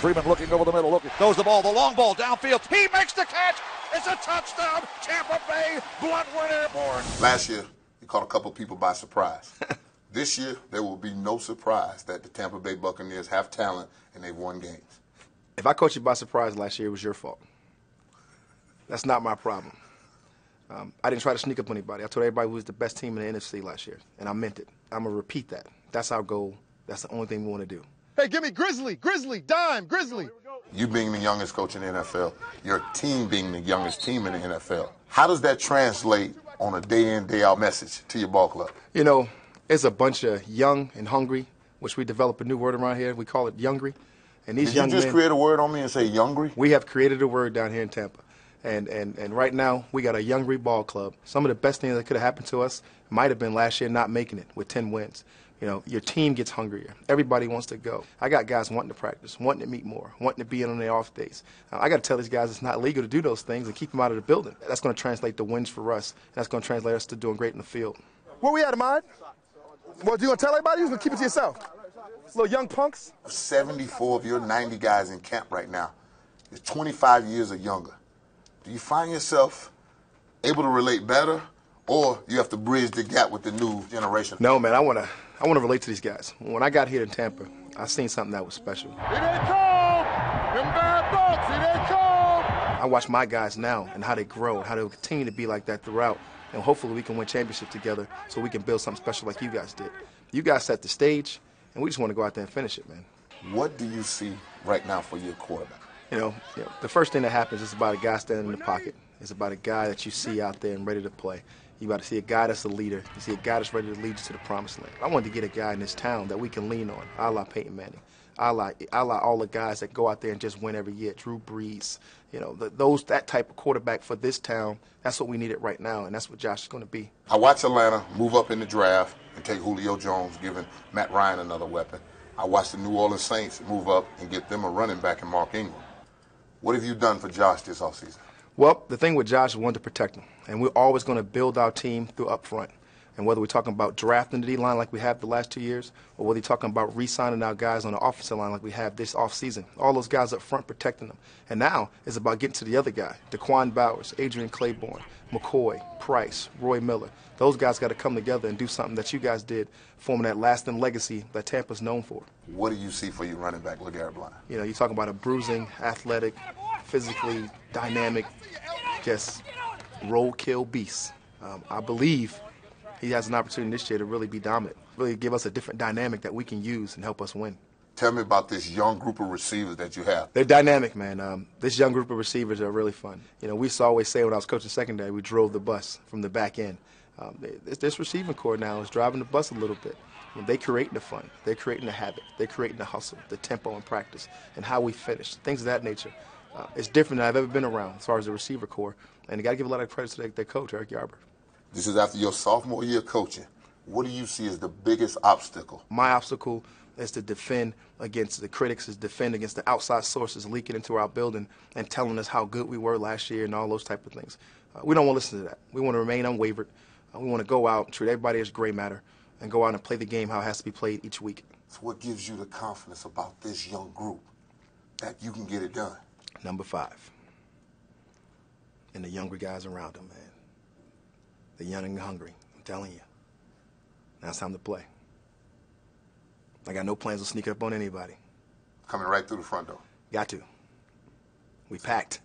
Freeman looking over the middle, looking, throws the ball, the long ball downfield. He makes the catch. It's a touchdown. Tampa Bay, Bluntwood Airborne. Last year, you caught a couple people by surprise. This year, there will be no surprise that the Tampa Bay Buccaneers have talent and they've won games. If I caught you by surprise last year, it was your fault. That's not my problem. I didn't try to sneak up on anybody. I told everybody we was the best team in the NFC last year, and I meant it. I'm going to repeat that. That's our goal. That's the only thing we want to do. Hey, give me Grizzly, dime, Grizzly. You being the youngest coach in the NFL, your team being the youngest team in the NFL, how does that translate on a day-in, day-out message to your ball club? You know, it's a bunch of young and hungry, which we develop a new word around here. We call it youngry. And these young men, just create a word on me and say youngry? We have created a word down here in Tampa. And right now, we got a youngry ball club. Some of the best things that could have happened to us might have been last year not making it with 10 wins. You know, your team gets hungrier. Everybody wants to go. I got guys wanting to practice, wanting to meet more, wanting to be in on their off days. I got to tell these guys it's not legal to do those things and keep them out of the building. That's going to translate to wins for us. And that's going to translate us to doing great in the field. Where we at, Ahmad? Well, you going to tell everybody? You going to keep it to yourself? Little young punks? 74 of your 90 guys in camp right now is 25 years or younger. Do you find yourself able to relate better, or you have to bridge the gap with the new generation? No, man, I want to relate to these guys. When I got here in Tampa, I seen something that was special. Here they come! Them bad Bucs, here they come! I watch my guys now and how they grow and how they'll continue to be like that throughout. And hopefully we can win championships together so we can build something special like you guys did. You guys set the stage, and we just want to go out there and finish it, man. What do you see right now for your quarterback? You know, the first thing that happens is about a guy standing in the pocket. It's about a guy that you see out there and ready to play. You got to see a guy that's a leader. You see a guy that's ready to lead you to the promised land. I wanted to get a guy in this town that we can lean on, a la Peyton Manning, a la all the guys that go out there and just win every year, Drew Brees. You know, that type of quarterback for this town, that's what we needed right now, and that's what Josh is going to be. I watch Atlanta move up in the draft and take Julio Jones, giving Matt Ryan another weapon. I watch the New Orleans Saints move up and get them a running back in Mark Ingram. What have you done for Josh this offseason? Well, the thing with Josh is we want to protect him, and we're always going to build our team through up front. And whether we're talking about drafting the D-line like we have the last 2 years, or whether you're talking about re-signing our guys on the offensive line like we have this offseason, all those guys up front protecting them. And now it's about getting to the other guy, Daquan Bowers, Adrian Claiborne, McCoy, Price, Roy Miller. Those guys got to come together and do something that you guys did, forming that lasting legacy that Tampa's known for. What do you see for your running back, LeGarrette Blount? You know, you're talking about a bruising, athletic, physically dynamic, just roll-kill beast. I believe he has an opportunity this year to really be dominant, really give us a different dynamic that we can use and help us win. Tell me about this young group of receivers that you have. They're dynamic, man. This young group of receivers are really fun. You know, we used to always say when I was coaching secondary, we drove the bus from the back end. This receiving core now is driving the bus a little bit. They're creating the fun. They're creating the habit. They're creating the hustle, the tempo in practice, and how we finish, things of that nature. It's different than I've ever been around as far as the receiver core. And you got to give a lot of credit to their coach, Eric Yarber. This is after your sophomore year coaching. What do you see as the biggest obstacle? My obstacle is to defend against the critics, is defend against the outside sources leaking into our building and telling us how good we were last year and all those type of things. We don't want to listen to that. We want to remain unwavered. We want to go out, treat everybody as gray matter, and go out and play the game how it has to be played each week. So what gives you the confidence about this young group that you can get it done? Number 5. And the younger guys around them, man. They're young and hungry, I'm telling you. Now it's time to play. I got no plans of sneaking up on anybody. Coming right through the front door. Got to. We packed.